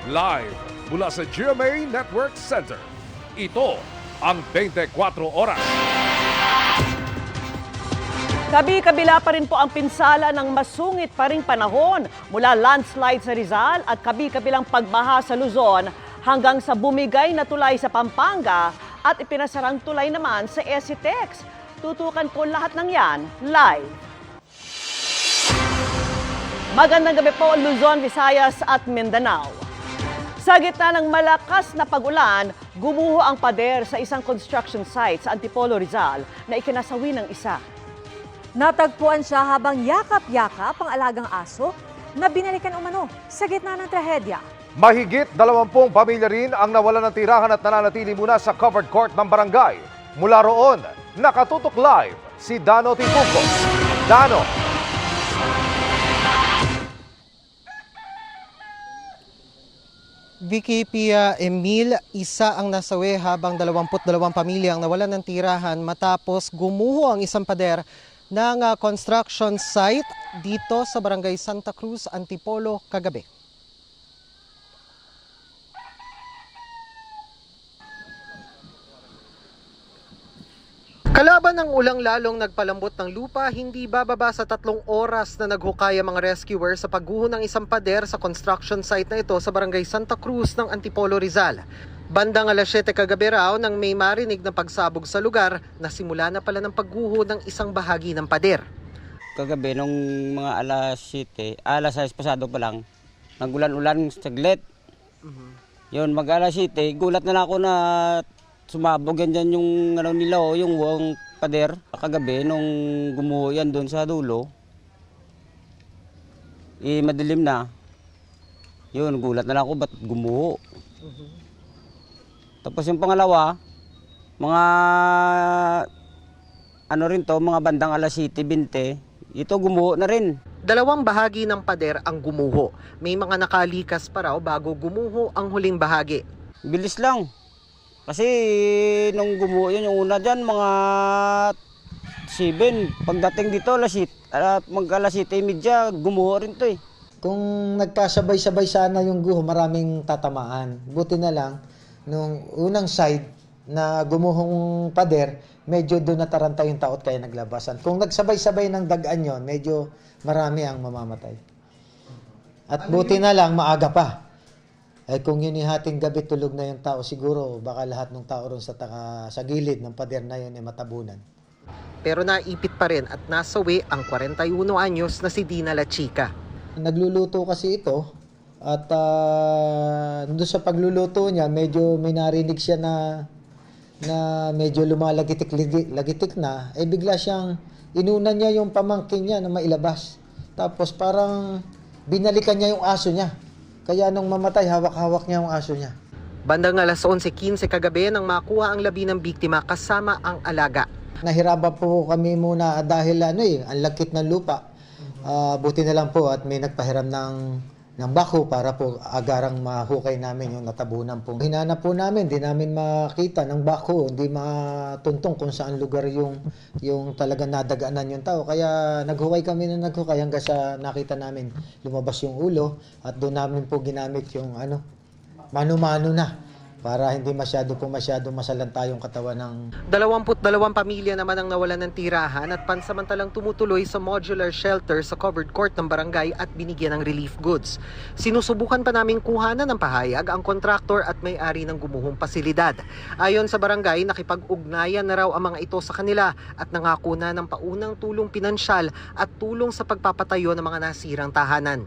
Live mula sa GMA Network Center. Ito ang 24 Oras. Kabi-kabila pa rin po ang pinsala ng masungit pa ring panahon mula landslide sa Rizal at kabi-kabilang pagbaha sa Luzon hanggang sa bumigay na tulay sa Pampanga at ipinasarang tulay naman sa Esitex. Tutukan po lahat ng yan live. Magandang gabi po Luzon, Visayas at Mindanao. Sa gitna ng malakas na pag-ulan, gumuho ang pader sa isang construction site sa Antipolo, Rizal na ikinasawi ng isa. Natagpuan siya habang yakap-yakap ang alagang aso na binalikan umano sa gitna ng trahedya. Mahigit 20 pamilya rin ang nawalan ng tirahan at nananatili muna sa covered court ng barangay. Mula roon, nakatutok live si Dano Tipuco. Dano. Vicky Pia Emil, isa ang nasawi habang 22 pamilya ang nawalan ng tirahan matapos gumuho ang isang pader ng construction site dito sa Barangay Santa Cruz, Antipolo, kagabi. Kalaban ng ulang lalong nagpalambot ng lupa, hindi bababa sa 3 oras na naghukay ang mga rescuer sa pagguho ng isang pader sa construction site na ito sa Barangay Santa Cruz ng Antipolo, Rizal. Bandang alas 7 kagabi raw nang may marinig na pagsabog sa lugar na simula na pala ng pagguho ng isang bahagi ng pader. Kagabi nung mga alas 6 pasado pa lang, nagulan-ulan saglit. Yun, mag-alas 7, gulat na lang ako na sumabog yan dyan yung nila, yung buong pader. Kagabi nung gumuho yan doon sa dulo, madilim na. Yun, gulat na lang ako ba't gumuho. Tapos yung pangalawa, mga mga bandang alas 7:20, ito gumuho na rin. 2 bahagi ng pader ang gumuho. May mga nakalikas pa raw bago gumuho ang huling bahagi. Bilis lang. Kasi nung gumuho yun, yung una dyan, mga 7. Pagdating dito, mag-alas 7:30, gumuho rin to eh. Kung nagkasabay-sabay sana yung guho, maraming tatamaan. Buti na lang, nung unang side na gumuhong pader, medyo doon nataranta yung taot kaya naglabasan. Kung nagsabay-sabay ng dagaan yon, medyo marami ang mamamatay. At buti na lang, maaga pa. Eh kung yun hating gabi tulog na yung tao, siguro baka lahat ng tao ron sa gilid ng pader na yun ay matabunan. Pero naipit pa rin at nasawi ang 41 anyos na si Dina La Chica. Nagluluto kasi ito at doon sa pagluluto niya, medyo may narinig siya na medyo lumalagitik na, eh bigla siyang inunan niya yung pamangkin niya na mailabas. Tapos parang binalikan niya yung aso niya. Kaya nung mamatay, hawak-hawak niya yung aso niya. Bandang alas 11:15 kagabi nang makuha ang labi ng biktima kasama ang alaga. Nahirapan po kami muna dahil ang lakit ng lupa. Buti na lang po at may nagpahiram ng bako para po agarang mahukay namin yung natabunan po. Hinanap po namin, di namin makita ng bako, hindi matuntong kung saan lugar yung talagang nadagaanan yung tao. Kaya naghukay kami hanggang sa nakita namin lumabas yung ulo at doon namin po ginamit yung mano-mano na para hindi masyado masalanta yung katawan ng... 22 pamilya naman ang nawalan ng tirahan at pansamantalang tumutuloy sa modular shelter sa covered court ng barangay at binigyan ng relief goods. Sinusubukan pa naming kuhanan ng pahayag ang kontraktor at may-ari ng gumuhong pasilidad. Ayon sa barangay, nakipag-ugnayan na raw ang mga ito sa kanila at nangako na ng paunang tulong pinansyal at tulong sa pagpapatayo ng mga nasirang tahanan.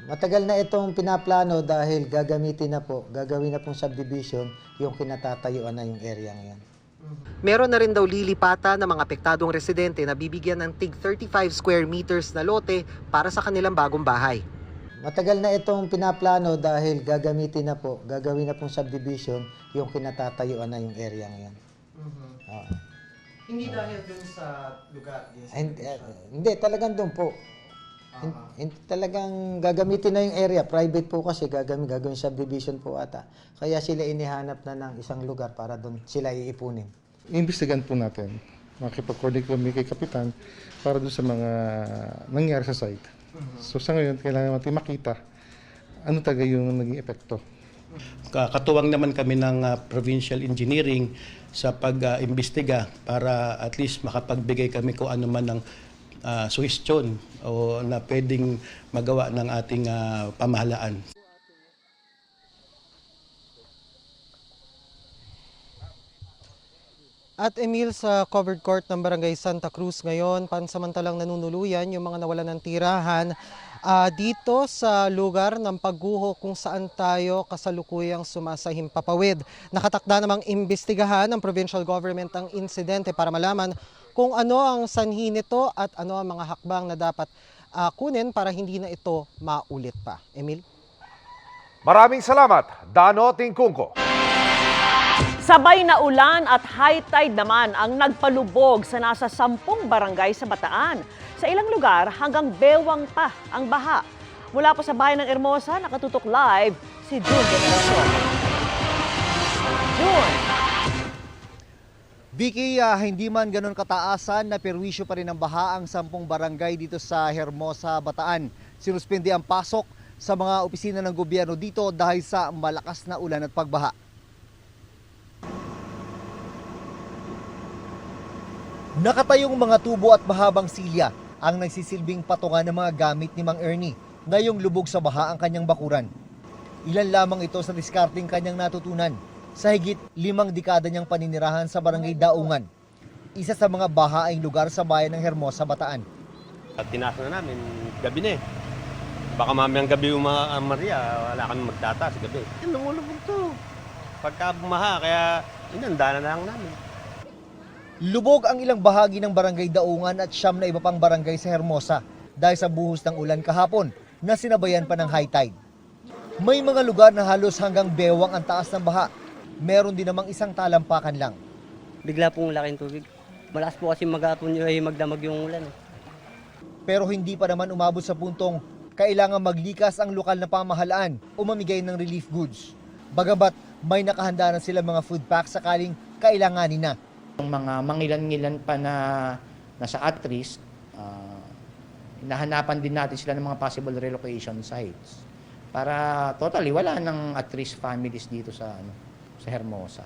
Matagal na itong pinaplano dahil gagawin na pong subdivision yung kinatatayuan na yung area ngayon. Meron na rin daw lilipatan ng mga apektadong residente na bibigyan ng tig 35 square meters na lote para sa kanilang bagong bahay. Matagal na itong pinaplano dahil gagawin na pong subdivision yung kinatatayuan na yung area ngayon. Hindi dahil dun sa lugar? Hindi, talagang doon po. Talagang gagamitin na yung area. Private po kasi gagawin subdivision po ata. Kaya sila inihanap na ng isang lugar para doon sila iipunin. Iimbestigahan po natin. Makipag-coordinate kami kay Kapitan para doon sa mga nangyari sa site. So sa ngayon, kailangan natin makita ano talaga yung naging epekto. Katuwang naman kami ng provincial engineering sa pag-imbestiga para at least makapagbigay kami kung ano man ng suhestyon o na pwedeng magawa ng ating pamahalaan. At Emil, sa covered court ng Barangay Santa Cruz ngayon, pansamantalang nanunuluyan yung mga nawalan ng tirahan dito sa lugar ng pagguho kung saan tayo kasalukuyang sumasahimpapawid. Nakatakda namang imbestigahan ng provincial government ang insidente para malaman kung ano ang sanhi nito at ano ang mga hakbang na dapat kunin para hindi na ito maulit pa. Emil? Maraming salamat, Dano Tingkungko. Sabay na ulan at high tide naman ang nagpalubog sa nasa 10 barangay sa Bataan. Sa ilang lugar, hanggang bewang pa ang baha. Mula po sa bayan ng Hermosa, nakatutok live si June Generacion. June! Vicky, hindi man ganun kataasan na perwisyo pa rin ang baha ang 10 barangay dito sa Hermosa, Bataan. Sinuspindi ang pasok sa mga opisina ng gobyerno dito dahil sa malakas na ulan at pagbaha. Nakatayong mga tubo at mahabang silya ang nagsisilbing patungan ng mga gamit ni Mang Ernie ngayong lubog sa baha ang kanyang bakuran. Ilan lamang ito sa diskarting kanyang natutunan sa higit 5 dekada niyang paninirahan sa Barangay Daungan, isa sa mga bahaing lugar sa bayan ng Hermosa, Bataan. Tinaas na namin, gabi na eh. Baka mamayang gabi yung mga Maria, wala kami magtataas gabi. Nangulubog to. Pagka bumaha, kaya inanda na lang namin. Lubog ang ilang bahagi ng Barangay Daungan at 9 na iba pang barangay sa Hermosa dahil sa buhos ng ulan kahapon na sinabayan pa ng high tide. May mga lugar na halos hanggang bewang ang taas ng baha. Meron din namang isang talampakan lang. Bigla pong laking tubig. Malakas po kasi maghapon ay magdamag yung ulan. Pero hindi pa naman umabot sa puntong kailangan maglikas ang lokal na pamahalaan o mamigay ng relief goods. Bagamat may nakahanda na sila mga food packs sakaling kailanganin na. Yung mga mangilan-ngilan pa na nasa at risk, hinahanapan din natin sila ng mga possible relocation sites para totally wala ng at risk families dito sa Hermosa.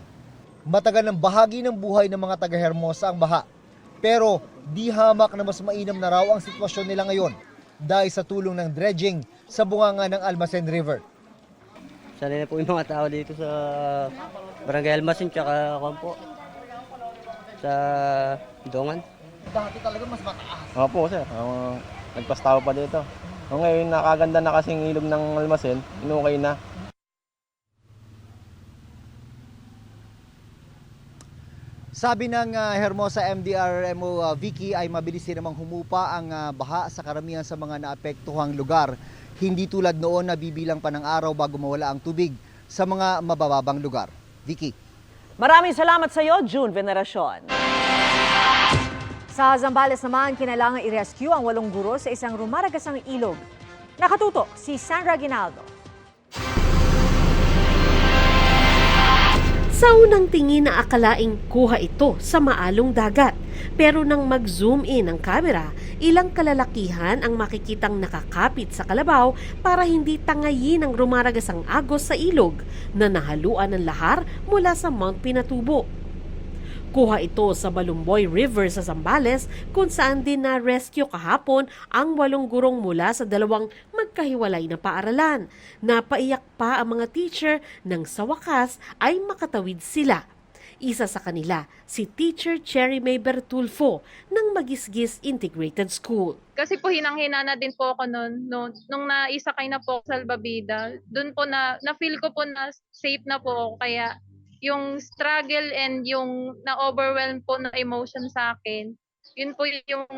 Matagal ng bahagi ng buhay ng mga taga Hermosa ang baha. Pero di hamak na mas mainam na raw ang sitwasyon nila ngayon dahil sa tulong ng dredging sa bunganga ng Almacen River. Sanay na po yung mga tao dito sa Barangay Almacen tsaka sa Dongan. Dati talaga mas mataas. Opo sir, nagpastawa pa dito. Ngayon nakaganda na kasing ilog ng Almacen, inukay na. Sabi ng Hermosa MDRMO Vicky ay mabilis din namang humupa ang baha sa karamihan sa mga naapektuhang lugar. Hindi tulad noon na bibilang pa ng araw bago mawala ang tubig sa mga mabababang lugar. Vicky. Maraming salamat sa iyo, June Veneracion. Sa Zambales naman, kinailangan i-rescue ang 8 guro sa isang rumaragasang ilog. Nakatutok si Sandra Ginaldo. Sa unang tingin na akalaing kuha ito sa maalong dagat. Pero nang mag-zoom in ang kamera, ilang kalalakihan ang makikitang nakakapit sa kalabaw para hindi tangayin ang rumaragasang agos sa ilog na nahaluan ng lahar mula sa Mount Pinatubo. Kuha ito sa Balumboy River sa Zambales kung saan din na-rescue kahapon ang 8 gurong mula sa 2 magkahiwalay na paaralan. Napaiyak pa ang mga teacher nang sa wakas ay makatawid sila. Isa sa kanila, si Teacher Cherry May Bertulfo ng Magisgis Integrated School. Kasi po hinang-hina na din po ako nung naisakay na po sa salbabida. Doon po na-feel ko po na safe na po ako. Kaya yung struggle and yung na-overwhelm po na emotion sa akin, yun po yung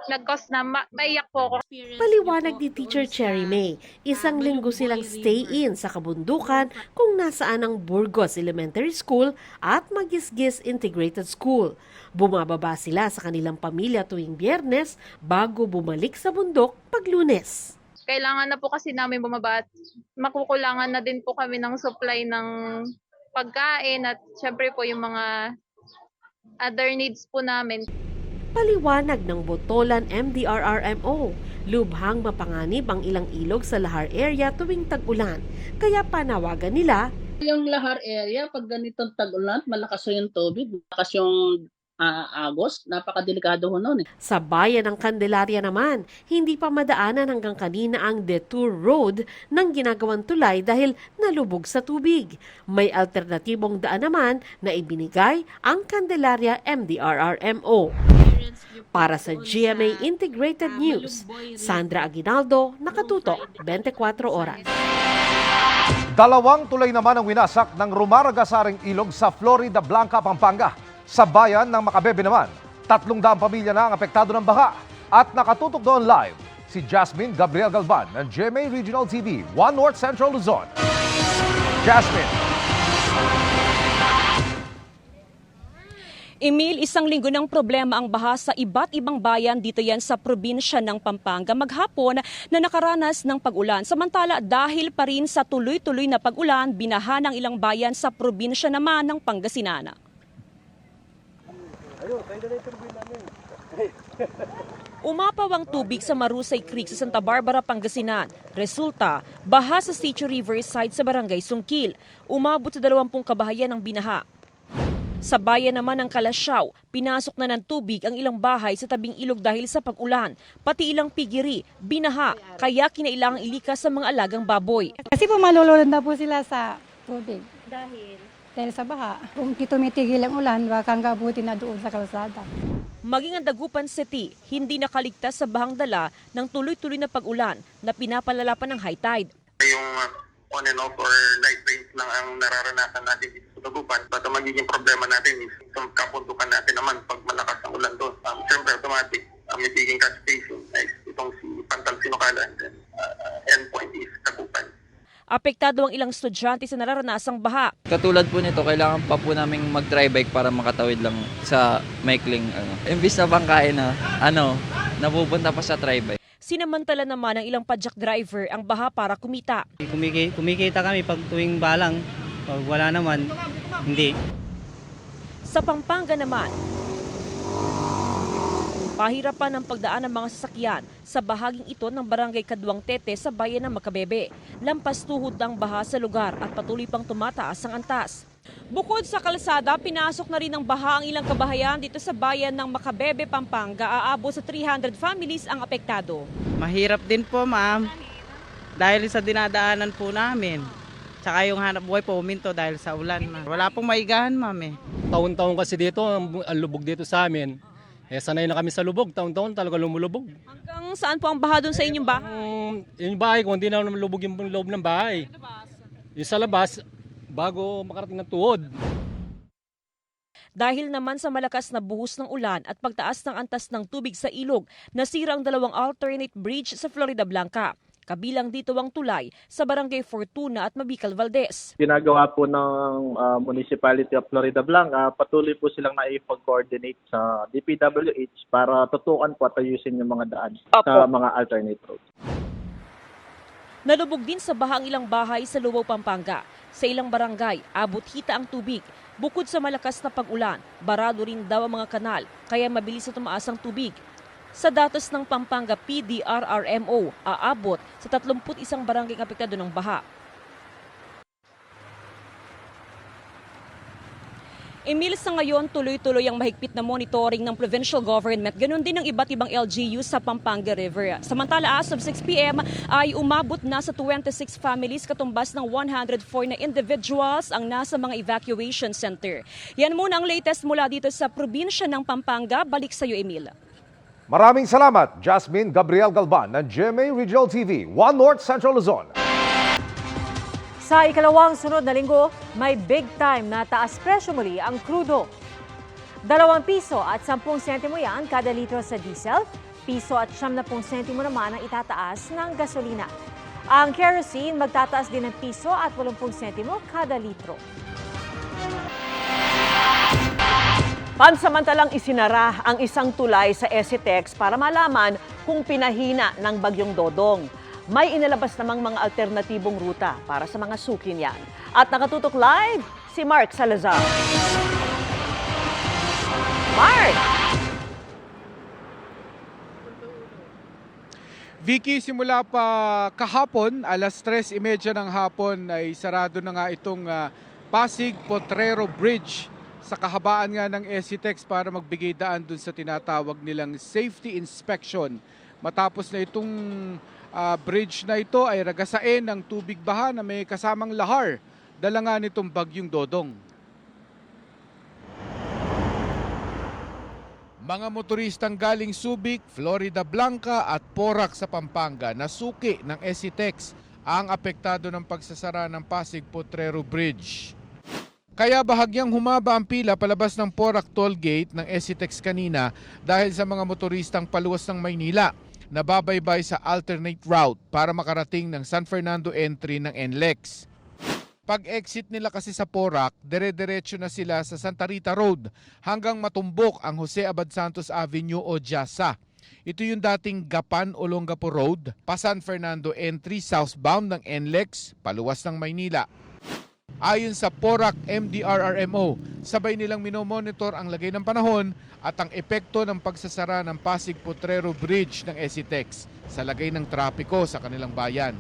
nag-cause na maiyak po ako. Paliwanag ni Teacher Cherry May, 1 linggo silang stay-in sa kabundukan kung nasaan ang Burgos Elementary School at Magisgis Integrated School. Bumababa sila sa kanilang pamilya tuwing Biyernes bago bumalik sa bundok pag Lunes. Kailangan na po kasi namin bumaba at makukulangan na din po kami ng supply ng pagkain at syempre po yung mga other needs po namin. Paliwanag ng Botolan MDRRMO, Lubhang mapanganib ang ilang ilog sa Lahar area tuwing tag-ulan, kaya panawagan nila Yung Lahar area, pag ganitong tag-ulan, malakas yung tubig, malakas yung agos, napakadelikado ho nun. Sa bayan ng Candelaria naman, hindi pa madaanan hanggang kanina ang detour road ng ginagawang tulay dahil nalubog sa tubig. May alternatibong daan naman na ibinigay ang Candelaria MDRRMO. Para sa GMA Integrated News, Sandra Aguinaldo, Nakatutok, 24 Oras. 2 tulay naman ang winasak ng rumaragasaring ilog sa Florida Blanca, Pampanga. Sa bayan ng Macabebe naman, 300 pamilya na ang apektado ng baha. At nakatutok doon live si Jasmine Gabriel Galban ng GMA Regional TV, 1 North Central Luzon. Jasmine. Emil, 1 linggo ng problema ang baha sa iba't ibang bayan dito yan sa probinsya ng Pampanga maghapon na nakaranas ng pag-ulan. Samantala dahil pa rin sa tuloy-tuloy na pag-ulan, binaha ng ilang bayan sa probinsya naman ng Pangasinan. Umapaw ang tubig sa Marusay Creek sa Santa Barbara, Pangasinan. Resulta, baha sa Sitio Riverside sa Barangay Sungkil. Umabot sa 20 kabahayan ang binaha. Sa bayan naman ng Kalasyaw, pinasok na ng tubig ang ilang bahay sa tabing ilog dahil sa pag-ulan. Pati ilang pigiri, binaha, kaya kinailangang ilikas sa mga alagang baboy. Kasi po malulunod na po sila sa tubig. Dahil sa baha. Kung tumitigil ang ulan, baka hanggang abutin na doon sa kalsada. Maging ang Dagupan City, hindi nakaligtas sa bahang dala ng tuloy-tuloy na pag-ulan na pinapalala pa ng high tide. Yung on and off or light rains lang ang nararanasan natin dito sa Dagupan. But ang magiging problema natin is yung kapundukan natin naman pag malakas ang ulan doon. Siyempre automatic, ang magiging catch station is itong si Pantal Sinukala and then endpoint is Dagupan. Apektado ang ilang estudyante sa nararanasang baha. Katulad po nito, kailangan pa po namin mag-dry bike para makatawid lang sa maikling imbis na bangkain na napupunta pa sa dry bike. Sinamantala naman ng ilang padjak driver ang baha para kumita. Kumikita kami pag tuwing balang, pag wala naman, hindi. Sa Pampanga naman, pahirapan ang pagdaan ng mga sasakyan sa bahaging ito ng barangay Kaduang Tete sa bayan ng Macabebe. Lampas tuhod ang baha sa lugar at patuloy pang tumataas ang antas. Bukod sa kalsada, pinasok na rin ng baha ang ilang kabahayan dito sa bayan ng Macabebe, Pampanga. Aabot sa 300 families ang apektado. Mahirap din po, ma'am, dahil sa dinadaanan po namin. Tsaka yung hanap buhay po uminto dahil sa ulan. Wala pong maigahan, ma'am. Taon-taon kasi dito, ang lubog dito sa amin. Sanay na kami sa lubog, taon-taon talaga lumulubog. Hanggang saan po ang baha doon sa inyong bahay? Yung bahay ko, hindi na lumulubog yung loob ng bahay. Yung sa labas, bago makarating ng tuhod. Dahil naman sa malakas na buhos ng ulan at pagtaas ng antas ng tubig sa ilog, nasira ang 2 alternate bridge sa Florida Blanca. Kabilang dito ang tulay sa Barangay Fortuna at Mabical Valdez. Ginagawa po ng Municipality of Florida Blanca, patuloy po silang naipag-coordinate sa DPWH para tutukan po at ayusin yung mga daan sa mga alternate roads. Nalubog din sa baha ang ilang bahay sa Lubaw, Pampanga. Sa ilang barangay, abot hita ang tubig. Bukod sa malakas na pag-ulan, barado rin daw ang mga kanal, kaya mabilis na tumaas ang tubig. Sa datos ng Pampanga PDRRMO, aabot sa 31 barangay apektado ng baha. Emil, sa ngayon, tuloy-tuloy ang mahigpit na monitoring ng provincial government. Ganon din ang iba't ibang LGUs sa Pampanga River. Samantala, as of 6 p.m. ay umabot na sa 26 families katumbas ng 104 na individuals ang nasa mga evacuation center. Yan muna ang latest mula dito sa probinsya ng Pampanga. Balik sa iyo, Emil. Maraming salamat, Jasmine Gabriel Galban ng GMA Regional TV, 1 North Central Luzon. Sa ikalawang sunod na linggo, may big time na taas presyo muli ang krudo. 2 piso at 10 sentimo yan kada litro sa diesel, piso at 70 sentimo naman ang itataas ng gasolina. Ang kerosene magtataas din ng piso at 80 sentimo kada litro. Pansamantalang isinara ang isang tulay sa SCTEX para malaman kung pinahina ng bagyong Dodong. May inilabas namang mga alternatibong ruta para sa mga sukin yan. At nakatutok live si Mark Salazar. Mark! Vicky, simula pa kahapon, alas 3:30 ng hapon ay sarado na nga itong Pasig Potrero Bridge sa kahabaan nga ng SCTEX para magbigay daan dun sa tinatawag nilang safety inspection. Matapos na itong bridge na ito ay ragasain ng tubig baha na may kasamang lahar, dala nga nitong bagyong Dodong. Mga motoristang galing Subic, Florida Blanca at Porac sa Pampanga na suki ng SCTEX ang apektado ng pagsasara ng Pasig Potrero Bridge. Kaya bahagyang humaba ang pila palabas ng Porac Toll Gate ng SCTEX kanina dahil sa mga motoristang paluwas ng Maynila na babaybay sa alternate route para makarating ng San Fernando entry ng NLEX. Pag-exit nila kasi sa Porac, dire-diretso na sila sa Santa Rita Road hanggang matumbok ang Jose Abad Santos Avenue o Jasa. Ito yung dating Gapan Olongapo Road, pa San Fernando entry southbound ng NLEX, paluwas ng Maynila. Ayon sa Porac MDRRMO, sabay nilang minomonitor ang lagay ng panahon at ang epekto ng pagsasara ng Pasig Potrero Bridge ng SCTEX sa lagay ng trapiko sa kanilang bayan.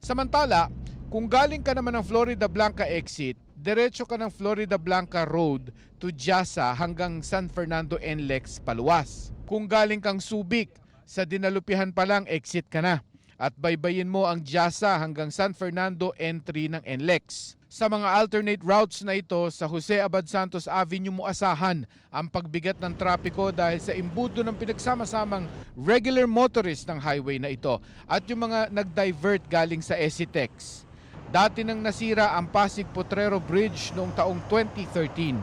Samantala, kung galing ka naman ng Florida Blanca exit, diretso ka ng Florida Blanca Road to Jasa hanggang San Fernando NLEX paluwas. Kung galing kang Subic, sa Dinalupihan pa lang exit ka na at baybayin mo ang Jasa hanggang San Fernando entry ng NLEX. Sa mga alternate routes na ito, sa Jose Abad Santos Avenue mo asahan ang pagbigat ng trapiko dahil sa imbudo ng pinagsama-samang regular motorist ng highway na ito at yung mga nag-divert galing sa SCTEX. Dati nang nasira ang Pasig Potrero Bridge noong taong 2013.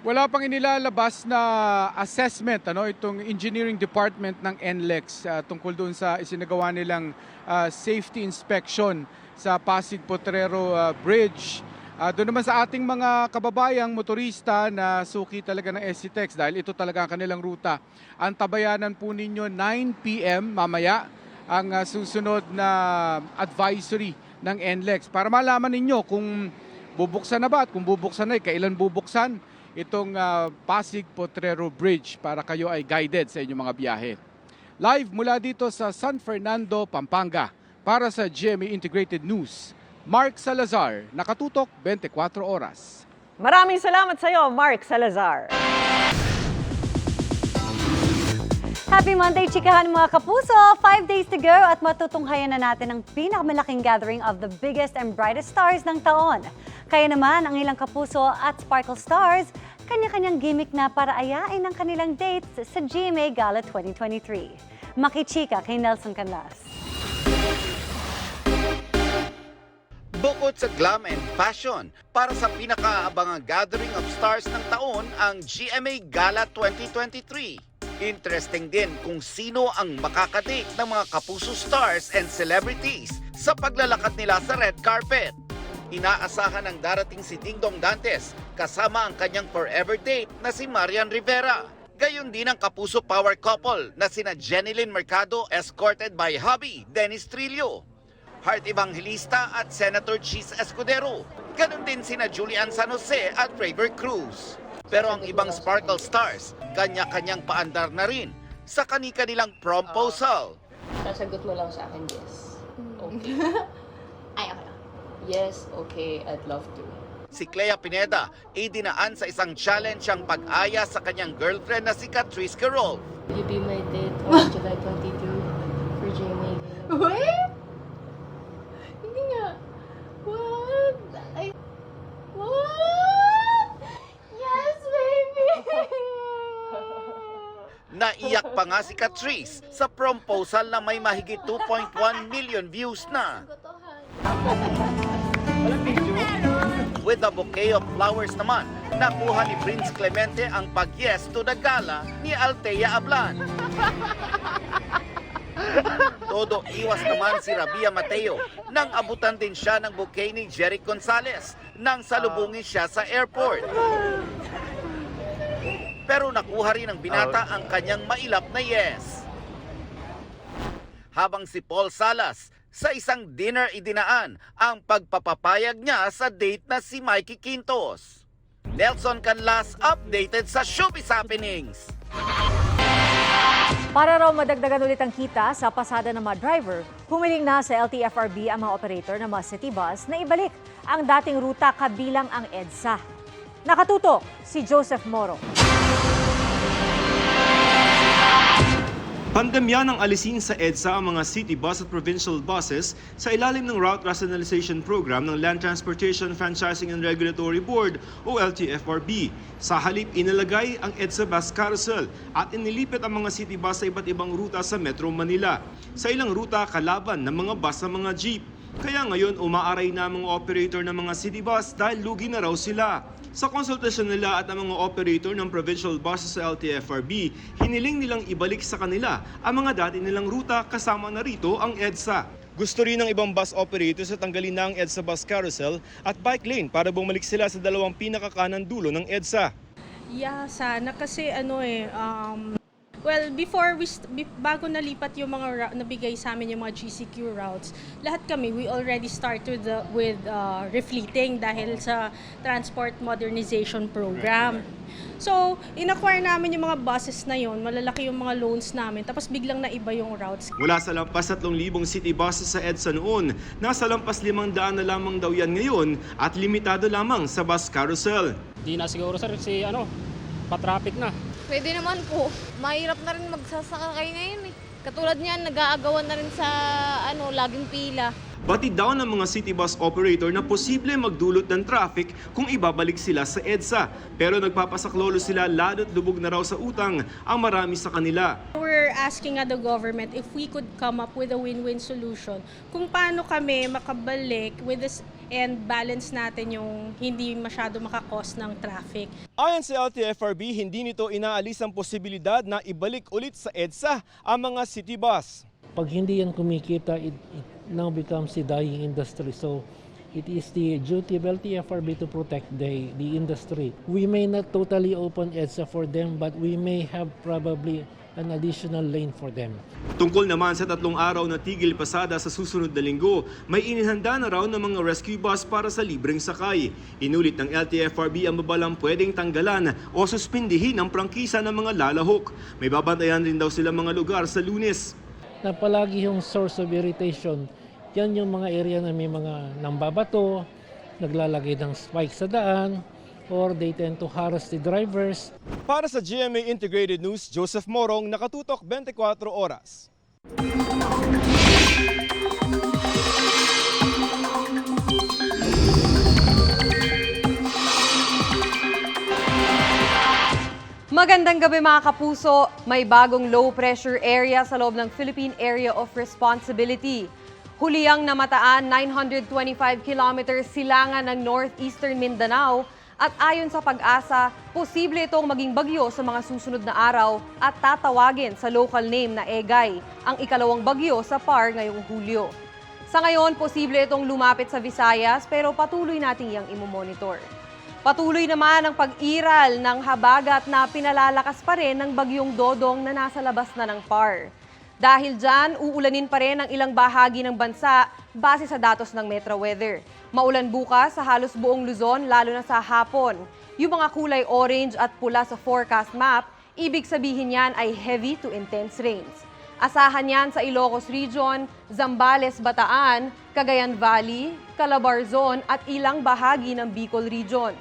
Wala pang inilalabas na assessment itong engineering department ng NLEX tungkol doon sa isinagawa nilang safety inspection sa Pasig Potrero Bridge. Doon naman sa ating mga kababayang motorista na suki talaga ng SCTEX dahil ito talaga ang kanilang ruta. Ang tabayanan po ninyo 9 p.m. mamaya ang susunod na advisory ng NLEX para malaman ninyo kung bubuksan na ba at kung bubuksan na kailan bubuksan itong Pasig Potrero Bridge para kayo ay guided sa inyong mga biyahe. Live mula dito sa San Fernando, Pampanga para sa GMA Integrated News. Mark Salazar, nakatutok 24 oras. Maraming salamat sa iyo, Mark Salazar. Happy Monday, chikahan mga kapuso! 5 days to go at matutunghayan na natin ang pinakamalaking gathering of the biggest and brightest stars ng taon. Kaya naman, ang ilang kapuso at Sparkle Stars, kanya-kanyang gimmick na para ayain ang kanilang dates sa GMA Gala 2023. Makichika kay Nelson Canlas. Bukod sa glam and fashion, para sa pinakaabangang gathering of stars ng taon ang GMA Gala 2023. Interesting din kung sino ang makakadate ng mga kapuso stars and celebrities sa paglalakad nila sa red carpet. Inaasahan ng darating si Dingdong Dantes kasama ang kanyang forever date na si Marian Rivera. Gayon din ang kapuso power couple na sina Jenilyn Mercado escorted by hubby Dennis Trillo, Heart Evangelista at Senator Cheese Escudero. Ganon din sina Julian San Jose at Raver Cruz. Pero ang ibang Sparkle Stars, kanya-kanyang paandar na rin sa kani-kanilang proposal. Sasagot mo lang sa akin, yes. Okay. Ay, okay. Yes, okay, I'd love to. Si Clea Pineda ay dinaan sa isang challenge ang pag-aya sa kanyang girlfriend na si Catrice Carol. Will you be my date on July 22 for GMA? What? Hindi nga. What? What? Yes, baby! Naiyak pa nga si Catrice sa proposal na may mahigit 2.1 million views na. With a bouquet of flowers naman, nakuha ni Prince Clemente ang pag-yes to the gala ni Althea Ablan. Todo iwas naman si Rabia Mateo nang abutan din siya ng bouquet ni Jeric Gonzalez nang salubungin siya sa airport. Pero nakuha rin ng binata ang kanyang mailap na yes. Habang si Paul Salas, sa isang dinner idinaan ang pagpapapayag niya sa date na si Mikey Quintos. Nelson Canlas updated sa Showbiz Happenings. Para raw madagdagan ulit ang kita sa pasada ng mga driver, humiling na sa LTFRB ang mga operator ng mga city bus na ibalik ang dating ruta kabilang ang EDSA. Nakatutok si Joseph Moro. Pandemya ng alisin sa EDSA ang mga city bus at provincial buses sa ilalim ng Route Rationalization Program ng Land Transportation Franchising and Regulatory Board o LTFRB. Sa halip, inilagay ang EDSA bus carousel at inilipit ang mga city bus sa iba't ibang ruta sa Metro Manila. Sa ilang ruta, kalaban ng mga bus sa mga jeep. Kaya ngayon, umaaray na ang mga operator ng mga city bus dahil lugi na raw sila. Sa konsultasyon nila at ang mga operator ng provincial buses sa LTFRB, hiniling nilang ibalik sa kanila ang mga dati nilang ruta kasama na rito ang EDSA. Gusto rin ng ibang bus operators na tanggalin na ang EDSA bus carousel at bike lane para bumalik sila sa dalawang pinakakanan dulo ng EDSA. Yeah, sana kasi bago nalipat yung mga nabigay sa amin yung mga GCQ routes, lahat kami, we already started with refleeting dahil sa Transport Modernization Program. So, in-acquire namin yung mga buses na yon, malalaki yung mga loans namin, tapos biglang naiba yung routes. Mula sa lampas 3,000 city buses sa EDSA noon, nasa lampas 500 na lamang daw yan ngayon at limitado lamang sa bus carousel. Di na siguro sir, pa-traffic na. Pwede naman po. Mahirap na rin magsasakay ngayon eh. Katulad niyan, nag-aagawan na rin sa laging pila. Batid daw ng mga city bus operator na posible magdulot ng traffic kung ibabalik sila sa EDSA. Pero nagpapasaklolo sila lalo't lubog na raw sa utang ang marami sa kanila. We're asking the government if we could come up with a win-win solution kung paano kami makabalik with this and balance natin yung hindi masyado makakos ng traffic. Ayon sa LTFRB, hindi nito inaalis ang posibilidad na ibalik ulit sa EDSA ang mga city bus. Pag hindi yan kumikita, it now becomes a dying industry. So it is the duty of LTFRB to protect the industry. We may not totally open EDSA for them, but we may have probably an additional lane for them. Tungkol naman sa 3 araw na tigil pasada sa susunod na linggo, may inihanda na raw ng mga rescue bus para sa libreng sakay. Inulit ng LTFRB ang mabalang pwedeng tanggalan o suspindihin ang prangkisa ng mga lalahok. May babantayan rin daw sila mga lugar sa Lunes. Na palagi yung source of irritation, yan yung mga area na may mga nambabato, naglalagay ng spike sa daan, or they tend to harass the drivers. Para sa GMA Integrated News, Joseph Morong, nakatutok 24 oras. Magandang gabi mga kapuso, may bagong low pressure area sa loob ng Philippine Area of Responsibility. Huliyang namataan 925 kilometers silangan ng northeastern Mindanao at ayon sa Pag-asa, posible itong maging bagyo sa mga susunod na araw at tatawagin sa local name na Egay, ang ikalawang bagyo sa PAR ngayong Hulyo. Sa ngayon, posible itong lumapit sa Visayas pero patuloy nating iyang imomonitor. Patuloy naman ang pag-iral ng habagat na pinalalakas pa rin ng bagyong Dodong na nasa labas na ng PAR. Dahil dyan, uulanin pa rin ang ilang bahagi ng bansa base sa datos ng Metro Weather. Maulan bukas sa halos buong Luzon, lalo na sa hapon. Yung mga kulay orange at pula sa forecast map, ibig sabihin yan ay heavy to intense rains. Asahan yan sa Ilocos Region, Zambales, Bataan, Cagayan Valley, Calabarzon at ilang bahagi ng Bicol Region.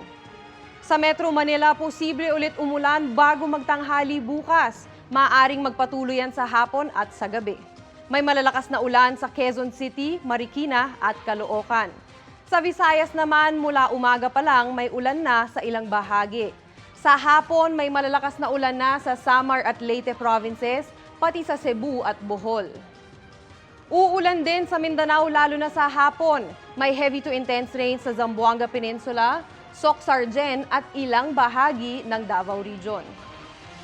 Sa Metro Manila, posible ulit umulan bago magtanghali bukas. Maaring magpatuloy yan sa hapon at sa gabi. May malalakas na ulan sa Quezon City, Marikina at Caloocan. Sa Visayas naman, mula umaga pa lang may ulan na sa ilang bahagi. Sa hapon, may malalakas na ulan na sa Samar at Leyte provinces, pati sa Cebu at Bohol. Uulan din sa Mindanao lalo na sa hapon. May heavy to intense rains sa Zamboanga Peninsula, Soc-Sargen at ilang bahagi ng Davao Region.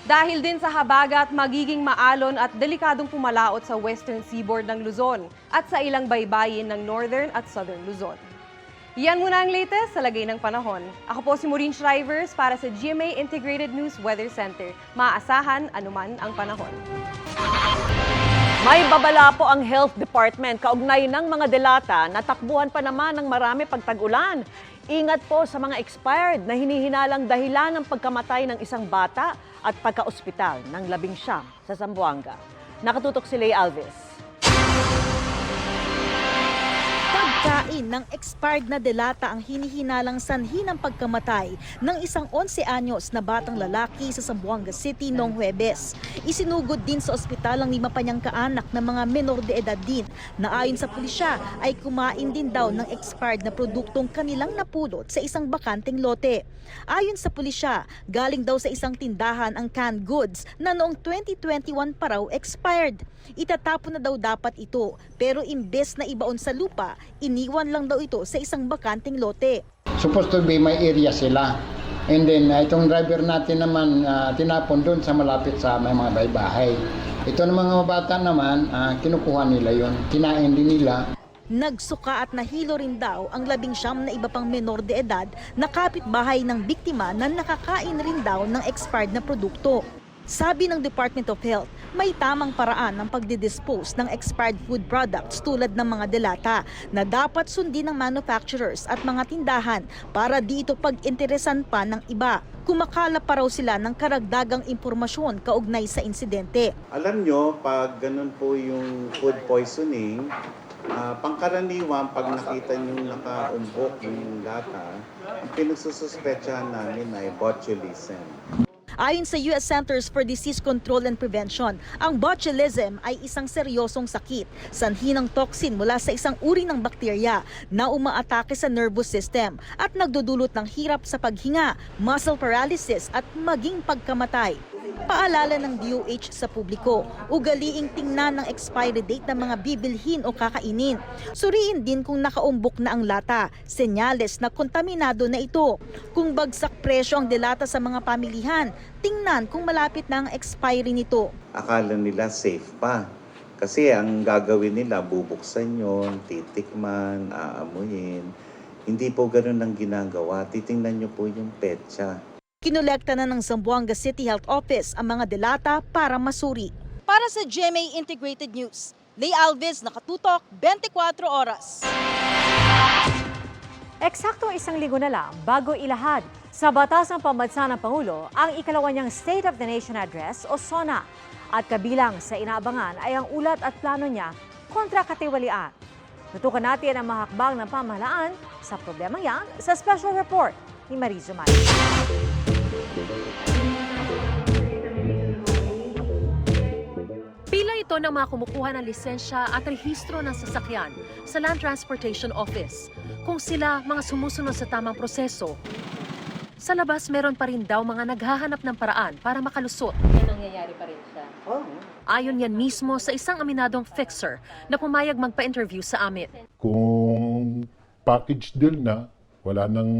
Dahil din sa habagat, magiging maalon at delikadong pumalaot sa western seaboard ng Luzon at sa ilang baybayin ng northern at southern Luzon. Yan muna ang latest sa lagay ng panahon. Ako po si Maureen Shrivers para sa GMA Integrated News Weather Center. Maaasahan anuman ang panahon. May babala po ang Health Department kaugnay ng mga delata na takbuhan pa naman ng marami pagtag-ulan. Ingat po sa mga expired na hinihinalang dahilan ng pagkamatay ng isang bata at pagka-ospital ng 11 sa Zamboanga. Nakatutok si Lay Alves. Pagkain ng expired na delata ang hinihinalang sanhi ng pagkamatay ng isang 11 anyos na batang lalaki sa Zamboanga City noong Huwebes. Isinugod din sa ospital ang 5 pa niyang kaanak na mga menor de edad din na ayon sa pulisya ay kumain din daw ng expired na produktong kanilang napulot sa isang bakanteng lote. Ayon sa pulisya, galing daw sa isang tindahan ang canned goods na noong 2021 pa raw expired. Itatapon na daw dapat ito pero imbes na ibaon sa lupa, iniwan lang daw ito sa isang bakanteng lote. Supposed to be may area sila. And then itong driver natin naman tinapon doon sa malapit sa may mga bahay-bahay. Ito ng mga bata naman, kinukuha nila yon, kinain din nila. Nagsuka at nahilo rin daw ang 19 na iba pang menor de edad na kapitbahay ng biktima na nakakain rin daw ng expired na produkto. Sabi ng Department of Health, may tamang paraan ng pagdidispose ng expired food products tulad ng mga delata na dapat sundin ng manufacturers at mga tindahan para di ito pag-interesan pa ng iba. Kumakala pa raw sila ng karagdagang impormasyon kaugnay sa insidente. Alam nyo, pag ganun po yung food poisoning, pangkaraniwan pag nakita nyo nakaumbok yung lata, ang pinagsususpetsahan namin ay botulism. Ayon sa US Centers for Disease Control and Prevention, ang botulism ay isang seryosong sakit, sanhi ng toxin mula sa isang uri ng bakterya na umaatake sa nervous system at nagdudulot ng hirap sa paghinga, muscle paralysis at maging pagkamatay. Paalala ng DOH sa publiko, ugaliing tingnan ng expiry date ng mga bibilhin o kakainin. Suriin din kung nakaumbok na ang lata, senyales na kontaminado na ito. Kung bagsak presyo ang delata sa mga pamilihan, tingnan kung malapit na ang expiry nito. Akala nila safe pa. Kasi ang gagawin nila, bubuksan yon, titikman, aamuyin. Hindi po ganun ang ginagawa. Titingnan nyo po yung petsa. Kinolekta na ng Zamboanga City Health Office ang mga delata para masuri. Para sa GMA Integrated News, Lay Alves, nakatutok 24 oras. Eksaktong 1 linggo na lang bago ilahad sa Batasang Pambansa ng Pangulo ang ikalawa niyang State of the Nation Address o SONA. At kabilang sa inaabangan ay ang ulat at plano niya kontra katiwalian. Tutukan natin ang mahakbang ng pamahalaan sa problemang yan sa special report ni Mariz Zumay. Pila ito ng mga kumukuha ng lisensya at rehistro ng sasakyan sa Land Transportation Office. Kung sila mga sumusunod sa tamang proseso, sa labas meron pa rin daw mga naghahanap ng paraan para makalusot. Yan nangyayari pa rin siya. Ayon yan mismo sa isang aminadong fixer na pumayag magpa-interview sa amin. Kung package deal na, wala nang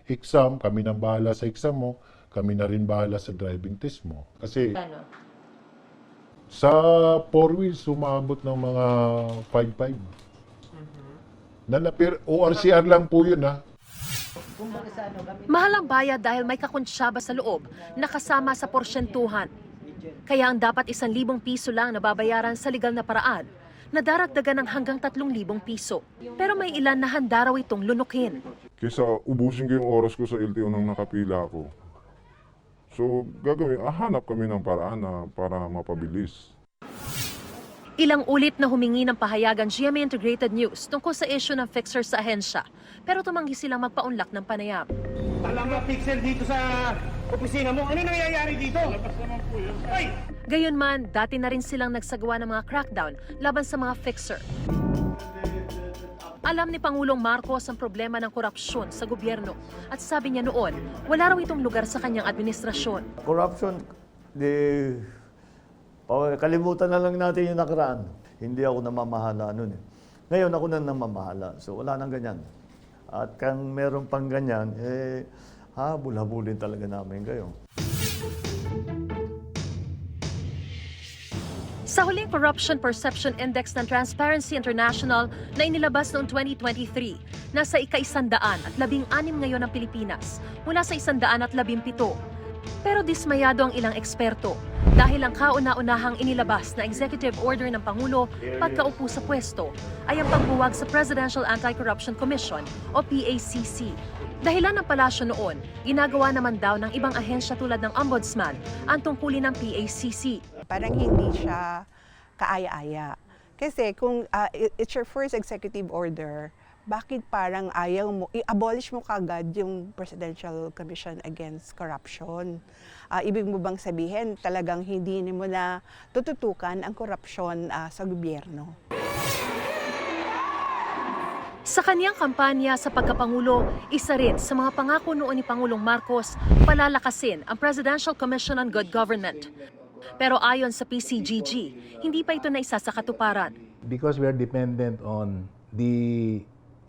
exam, kami nang bahala sa exam mo, kami na rin bahala sa driving test mo. Kasi sa 4 wheels, sumabot ng mga 5.5. ORCR lang po yun, ha? Mahal ang bayad dahil may kakonsyaba sa loob na kasama sa porsyentuhan. Kaya ang dapat 1,000 piso lang na babayaran sa legal na paraan, na daragdagan ng hanggang 3,000 piso. Pero may ilan na handa raw itong lunukin. Kaysa ubusin ko yung oras ko sa LTO nang nakapila ako. So, hanap kami ng paraan para mapabilis. Ilang ulit na humingi ng pahayagan GMA Integrated News tungkol sa issue ng fixer sa ahensya, pero tumanggi silang magpaunlak ng panayam. Talang pixel dito sa opisina mo. Ano nangyayari dito? Labas naman po yun. Ay! Gayunman, dati na rin silang nagsagawa ng mga crackdown laban sa mga fixer. Alam ni Pangulong Marcos ang problema ng korupsyon sa gobyerno at sabi niya noon, wala raw itong lugar sa kanyang administrasyon. Corruption, kalimutan na lang natin yung nakaraan. Hindi ako namamahala noon. Ngayon ako na namamahala. So wala nang ganyan. At kung meron pang ganyan, habul-habulin talaga namin kayo. Sa huling Corruption Perception Index ng Transparency International na inilabas noong 2023, nasa ika-116 ngayon ang Pilipinas mula sa 117. Pero dismayado ang ilang eksperto dahil ang kauna-unahang inilabas na executive order ng Pangulo pagkaupo sa pwesto ay ang pagbuwag sa Presidential Anti-Corruption Commission o PACC. Dahilan ng palasyo noon, ginagawa naman daw ng ibang ahensya tulad ng Ombudsman ang tungkulin ng PACC. Parang hindi siya kaaya-aya. Kasi kung it's your first executive order, bakit parang ayaw mo, i-abolish mo kagad yung Presidential Commission Against Corruption? Ibig mo bang sabihin talagang hindi mo na tututukan ang korupsyon sa gobyerno? Sa kaniyang kampanya sa pagkapangulo, isa rin sa mga pangako noon ni Pangulong Marcos, palalakasin ang Presidential Commission on Good Government. Pero ayon sa PCGG, hindi pa ito naisa sa katuparan. Because we are dependent on the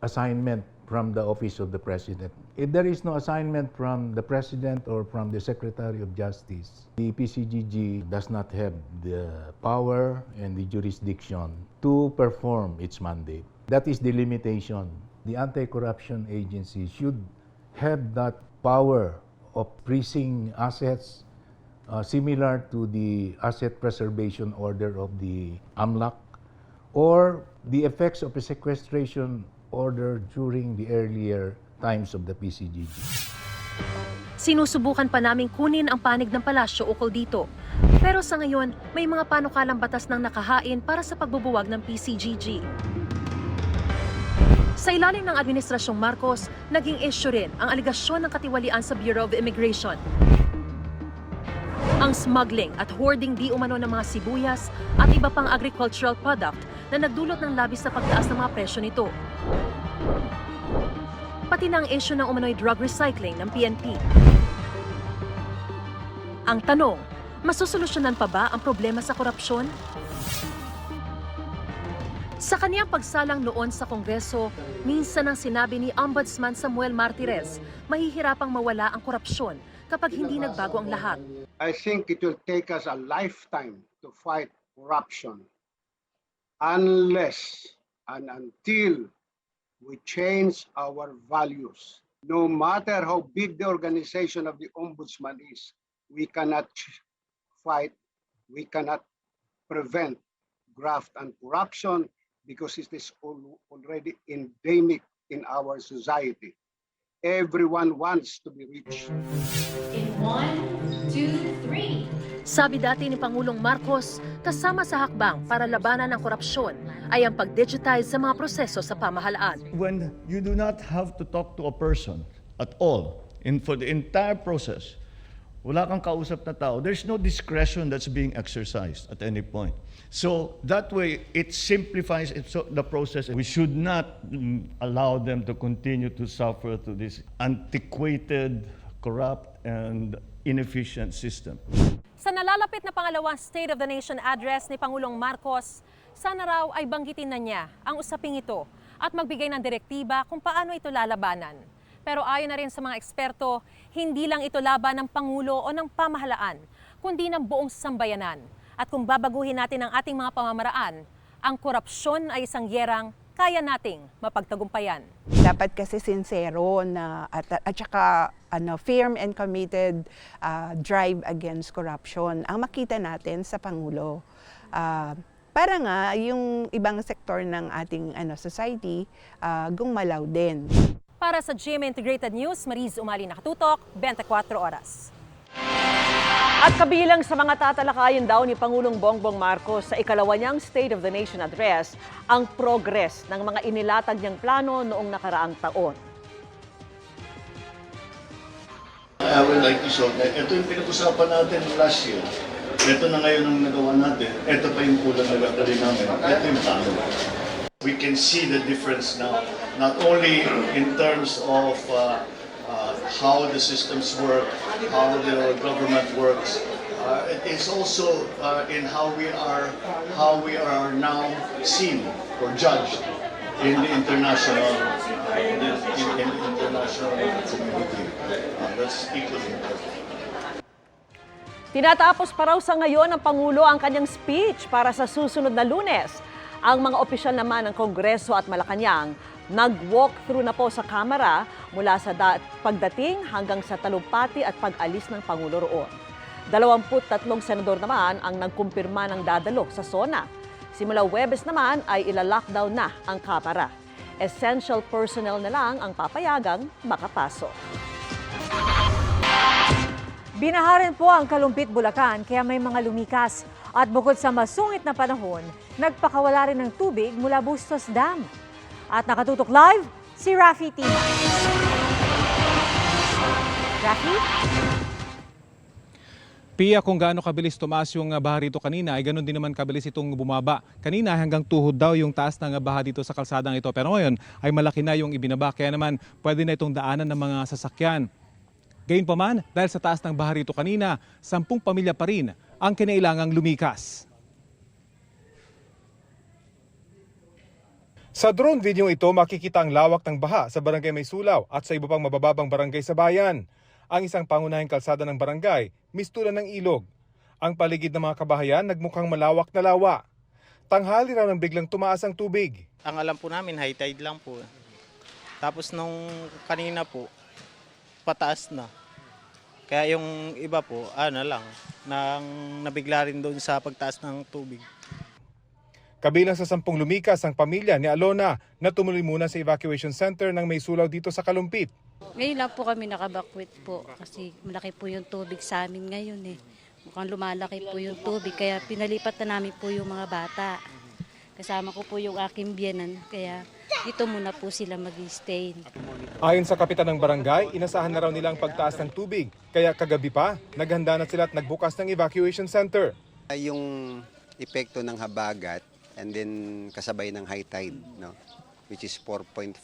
assignment from the Office of the President. If there is no assignment from the President or from the Secretary of Justice, the PCGG does not have the power and the jurisdiction to perform its mandate. That is the limitation. The anti-corruption agency should have that power of freezing assets similar to the asset preservation order of the AMLAC or the effects of a sequestration order during the earlier times of the PCGG. Sinusubukan pa naming kunin ang panig ng palasyo ukol dito. Pero sa ngayon, may mga panukalang batas nang nakahain para sa pagbubuwag ng PCGG. Sa ilalim ng Administrasyong Marcos, naging issue rin ang aligasyon ng katiwalian sa Bureau of Immigration. Ang smuggling at hoarding di umano ng mga sibuyas at iba pang agricultural product na nagdulot ng labis na pagtaas ng mga presyo nito. Pati na ang issue ng umano'y drug recycling ng PNP. Ang tanong, masusolusyonan pa ba ang problema sa korupsyon? Sa kaniyang pagsalang noon sa Kongreso, minsan ang sinabi ni Ombudsman Samuel Martires, mahihirapang mawala ang korupsyon kapag hindi nagbago ang lahat. I think it will take us a lifetime to fight corruption unless and until we change our values. No matter how big the organization of the Ombudsman is, we cannot fight, we cannot prevent graft and corruption because it is already endemic in our society. Everyone wants to be rich. In 1, 2, 3. Sabi dati ni Pangulong Marcos, kasama sa hakbang para labanan ang korupsyon ay ang pag-digitize sa mga proseso sa pamahalaan. When you do not have to talk to a person at all, for the entire process, wala kang kausap na tao, there's no discretion that's being exercised at any point. So that way, it simplifies the process. We should not allow them to continue to suffer through this antiquated, corrupt, and inefficient system. Sa nalalapit na pangalawang State of the Nation address ni Pangulong Marcos, sana raw ay banggitin na niya ang usaping ito at magbigay ng direktiba kung paano ito lalabanan. Pero ayon na rin sa mga eksperto, hindi lang ito laban ng Pangulo o ng pamahalaan, kundi ng buong sambayanan. At kung babaguhin natin ang ating mga pamamaraan, ang korupsyon ay isang yerang kaya nating mapagtagumpayan. Dapat kasi sincero na at saka firm and committed drive against corruption ang makita natin sa Pangulo. Para nga yung ibang sektor ng ating society gumalaw din. Para sa GMA Integrated News, Mariz Umali nakatutok, 24 oras. At kabilang sa mga tatalakayin daw ni Pangulong Bongbong Marcos sa ikalawa niyang State of the Nation Address, ang progress ng mga inilatag niyang plano noong nakaraang taon. I would like to show that ito yung pinag-usapan natin last year. Ito na ngayon ang nagawa natin. Ito pa yung kulang na gagawin namin. Ito yung plano. We can see the difference now, not only in terms of how the systems work, how the government works. It is also in how we are now seen or judged in the international community. That's equally important. Tinatapos pa raw sa ngayon ng Pangulo ang kanyang speech para sa susunod na Lunes. Ang mga opisyal naman ng Kongreso at Malacanang Nag-walkthrough na po sa Kamara mula sa pagdating hanggang sa talumpati at pag-alis ng Pangulo roon. 23 senador naman ang nagkumpirma ng dadalo sa SONA. Simula Huwebes naman ay ila-lockdown na ang Kamara. Essential personnel na lang ang papayagang makapasok. Binaharin po ang Kalumpit, Bulacan kaya may mga lumikas. At bukod sa masungit na panahon, nagpakawala rin ng tubig mula Bustos Dam. At nakatutok live, si Rafi Tima. Rafi? Pia, kung gaano kabilis tumaas yung baha rito kanina, ay ganun din naman kabilis itong bumaba. Kanina hanggang tuhod daw yung taas ng baha dito sa kalsadang ito. Pero ngayon ay malaki na yung ibinaba. Kaya naman pwede na itong daanan ng mga sasakyan. Gayunpaman, dahil sa taas ng baha rito kanina, 10 pamilya pa rin ang kinailangang lumikas. Sa drone video ito, makikita ang lawak ng baha sa barangay Maysulaw at sa iba pang mabababang barangay sa bayan. Ang isang pangunahing kalsada ng barangay, mistulan ng ilog. Ang paligid ng mga kabahayan nagmukhang malawak na lawa. Tanghali raw nang biglang tumaas ang tubig. Ang alam po namin, high tide lang po. Tapos nung kanina po, pataas na. Kaya yung iba po, nabigla rin doon sa pagtaas ng tubig. Kabilang sa 10 lumikas ang pamilya ni Alona na tumuloy muna sa evacuation center ng Maysulaw dito sa Kalumpit. Ngayon lang po kami nakabakwit po kasi malaki po yung tubig sa amin ngayon eh. Mukhang lumalaki po yung tubig kaya pinalipat na namin po yung mga bata. Kasama ko po yung aking biyenan kaya dito muna po sila mag-stay. Ayon sa kapitan ng barangay, inasahan na raw nila ang pagtaas ng tubig. Kaya kagabi pa, naghanda na sila at nagbukas ng evacuation center. Yung epekto ng habagat and then kasabay ng high tide, no? Which is 4.5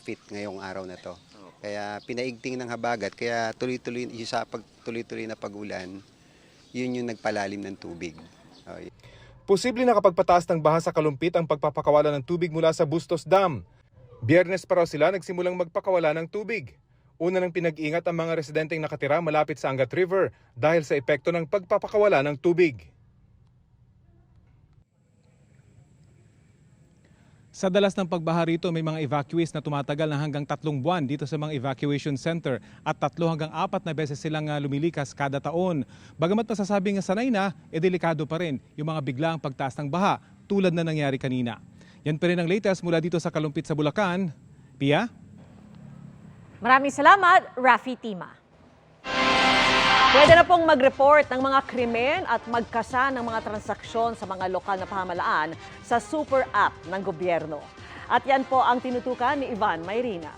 feet ngayong araw na to. Kaya pinaigting ng habagat, kaya tuloy-tuloy na pagulan, yun yung nagpalalim ng tubig. Posible na kapag pataas ng baha sa Kalumpit ang pagpapakawala ng tubig mula sa Bustos Dam. Biyernes pa raw sila nagsimulang magpakawala ng tubig. Una nang pinag-ingat ang mga residenteng nakatira malapit sa Angat River dahil sa epekto ng pagpapakawala ng tubig. Sa dalas ng pagbaha rito, may mga evacuees na tumatagal na hanggang 3 buwan dito sa mga evacuation center at 3 hanggang 4 na beses silang lumilikas kada taon. Bagamat nasasabing sanay na, delikado pa rin yung mga biglaang pagtaas ng baha tulad na nangyari kanina. Yan pa rin ang latest mula dito sa Kalumpit sa Bulacan. Pia? Maraming salamat, Rafi Tima. Pwede na pong mag-report ng mga krimen at magkasa ng mga transaksyon sa mga lokal na pamahalaan sa super app ng gobyerno. At yan po ang tinutukan ni Ivan Mayrina.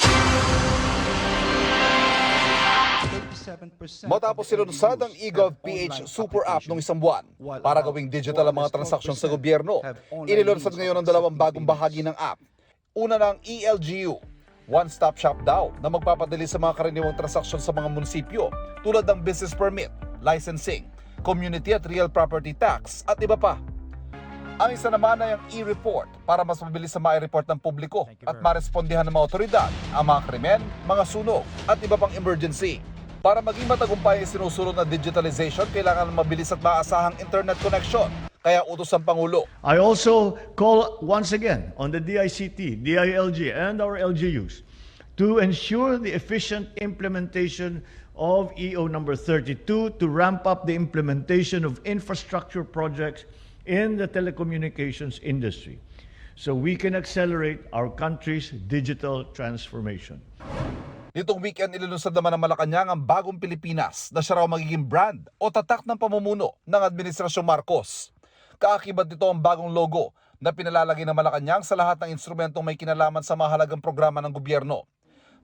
Matapos silunsad ang eGov.ph Super App noong 1 buwan para gawing digital ang mga transaksyon sa gobyerno, inilunsad ngayon ang 2 bagong bahagi ng app. Una ng ELGU, one-stop shop daw na magpapadali sa mga karaniwang transaksyon sa mga munisipyo tulad ng business permit, licensing, community at real property tax at iba pa. Ang isa naman ay ang e-report para mas mabilis sa ma-report ng publiko at marespondihan ng mga otoridad ang mga krimen, mga sunog at iba pang emergency. Para maging matagumpay ang sinusulong na digitalization, kailangan mabilis at maasahang internet connection. Kaya utos ang Pangulo. I also call once again on the DICT, DILG, and our LGUs to ensure the efficient implementation of EO number 32 to ramp up the implementation of infrastructure projects in the telecommunications industry so we can accelerate our country's digital transformation. Nitong weekend, ililunsad naman ng Malacanang ang bagong Pilipinas na siya raw magiging brand o tatak ng pamumuno ng Administrasyong Marcos. Kaakibat nito ang bagong logo na pinalalagay ng Malacanang sa lahat ng instrumentong may kinalaman sa mahalagang programa ng gobyerno.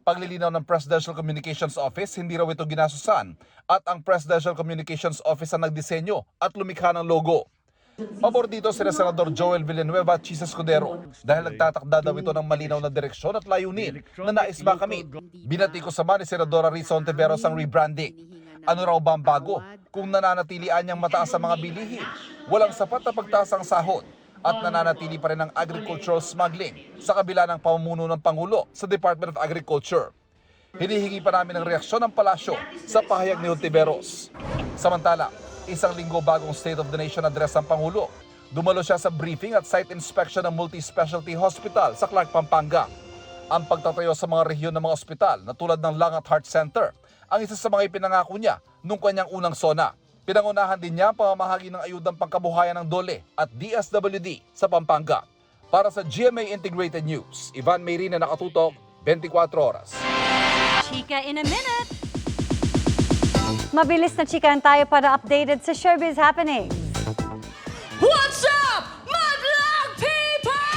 Paglilinaw ng Presidential Communications Office, hindi raw ito ginasusan at ang Presidential Communications Office ang nagdisenyo at lumikha ng logo. Pabor dito si Senador Joel Villanueva at Chis Escudero dahil nagtatakda daw ito ng malinaw na direksyon at layunin na nais makamit. Binatikos naman ni Senadora Risa Ontiveros ang rebranding. Ano raw ba ang bago kung nananatilian niyang mataas sa mga bilihin, walang sapat na pagtaas ang sahod at nananatili pa rin ang agricultural smuggling sa kabila ng pamumuno ng Pangulo sa Department of Agriculture. Hinihingi pa namin ng reaksyon ng palasyo sa pahayag ni Ontiveros. Samantala, 1 linggo bagong State of the Nation address ng Pangulo, Dumalo siya sa briefing at site inspection ng multi-specialty hospital sa Clark, Pampanga. Ang pagtatayo sa mga rehiyon ng mga ospital na tulad ng Lung at Heart Center ang isa sa mga ipinangako niya nung kanyang unang SONA. Pinangunahan din niya ang pamamahagi ng ayudang pangkabuhayan ng DOLE at DSWD sa Pampanga. Para sa GMA Integrated News, Ivan Mayrina, nakatutok, 24 oras. Chika in a minute! Mabilis na chikahan tayo para updated sa showbiz happenings. What's up, Madlang people?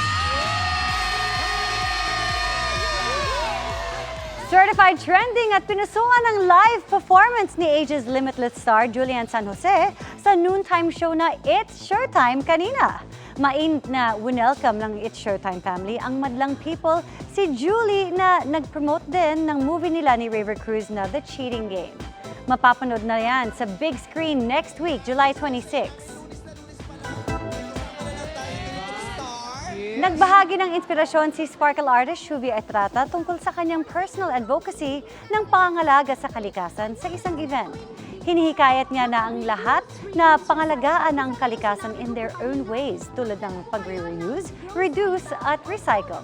Certified trending at pinusuan ng live performance ni Age's Limitless star Julian San Jose sa noontime show na It's Showtime kanina. Mainit na winelcome ng It's Showtime family ang Madlang People si Julie na nag-promote din ng movie nila ni River Cruz na The Cheating Game. Mapapanood na yan sa big screen next week, July 26. Nagbahagi ng inspirasyon si sparkle artist Shuvia Estrata tungkol sa kanyang personal advocacy ng pangangalaga sa kalikasan sa isang event. Hinihikayat niya na ang lahat na pangalagaan ang kalikasan in their own ways tulad ng pagre-reuse, reduce at recycle.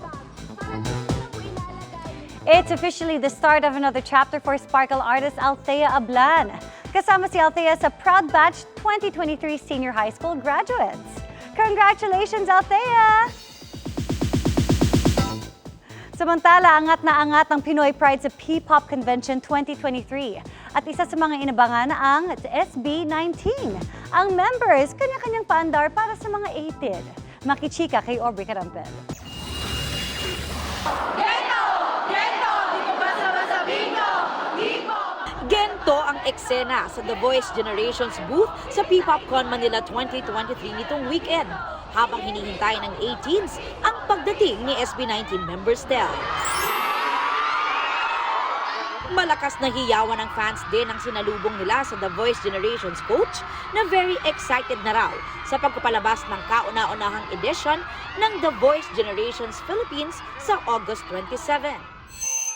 It's officially the start of another chapter for sparkle artist Althea Ablan. Kasama si Althea sa proud batch 2023 senior high school graduates. Congratulations, Althea! Samantala, angat na angat ang Pinoy Pride sa P-Pop Convention 2023. At isa sa mga inabangan ang SB19. Ang members, kanya-kanyang paandar para sa mga 18. Makichika kay Aubrey Carampel. Gento ang eksena sa The Voice Generations booth sa P-Popcon Manila 2023 nitong weekend habang hinihintay ng 18s ang pagdating ni SB19 member Stel. Malakas na hiyawan ng fans din ang sinalubong nila sa The Voice Generations coach na very excited na raw sa pagpapalabas ng kauna-unahang edition ng The Voice Generations Philippines sa August 27.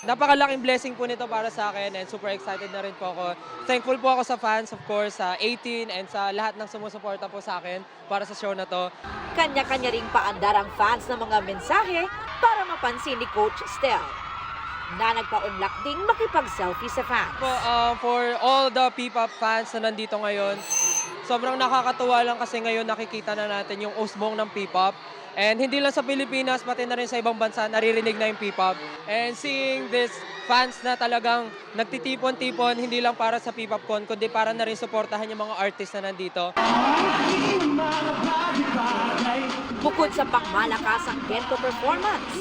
Napakalaking blessing po nito para sa akin and super excited na rin po ako. Thankful po ako sa fans, of course, sa 18 and sa lahat ng sumusuporta po sa akin para sa show na to. Kanya-kanya ring paandar ang fans ng mga mensahe para mapansin ni Coach Stel na nagpa-unlock ding makipag-selfie sa fans. For all the P-pop fans na nandito ngayon, sobrang nakakatuwa lang kasi ngayon nakikita na natin yung usbong ng P-pop. And hindi lang sa Pilipinas, pati na rin sa ibang bansa, naririnig na yung P-pop. And seeing this fans na talagang nagtitipon-tipon, hindi lang para sa P-popcon, kundi para na rin suportahan yung mga artist na nandito. Bukod sa pangmalakasang Gento performance,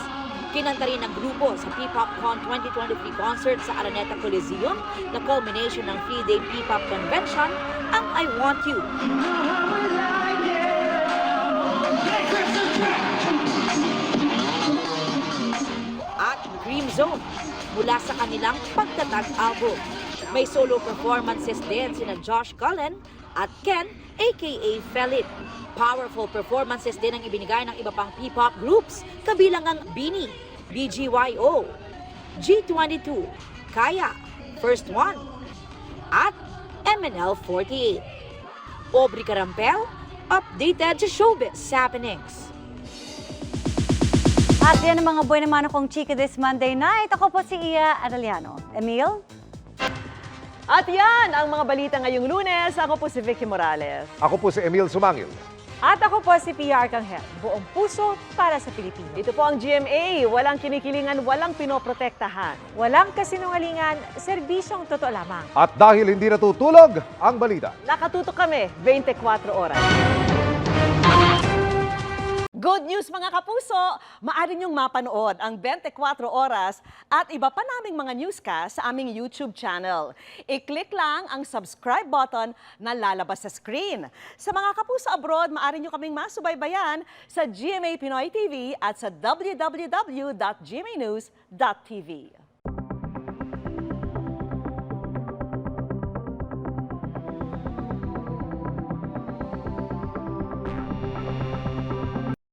kinanta rin ng grupo sa P-Popcon 2023 concert sa Araneta Coliseum na culmination ng 3-day P-Pop convention, ang I Want You. At Dream Zone mula sa kanilang pagtatag album. May solo performances din sina Josh Cullen at Ken aka Felip. Powerful performances din ang ibinigay ng iba pang P-pop groups kabilang ang BINI, BGYO, G22, Kaya, First One, at MNL48. Aubrey Carampel, updated sa showbiz happenings. At yan ang mga boy naman akong chika this Monday night. Ako po si Iya Arellano. Emil? At yan ang mga balita ngayong Lunes. Ako po si Vicky Morales. Ako po si Emil Sumangil. At ako po si Pia Arcangel. Buong puso para sa Pilipino. Ito po ang GMA. Walang kinikilingan, walang pinoprotektahan. Walang kasinungalingan, serbisyong totoo lamang. At dahil hindi natutulog ang balita, Nakatutok kami 24 oras. Good news mga kapuso! Maaari niyong mapanood ang 24 oras at iba pa naming mga newscast sa aming YouTube channel. I-click lang ang subscribe button na lalabas sa screen. Sa mga kapuso abroad, maaari niyo kaming masubaybayan sa GMA Pinoy TV at sa www.gmanews.tv.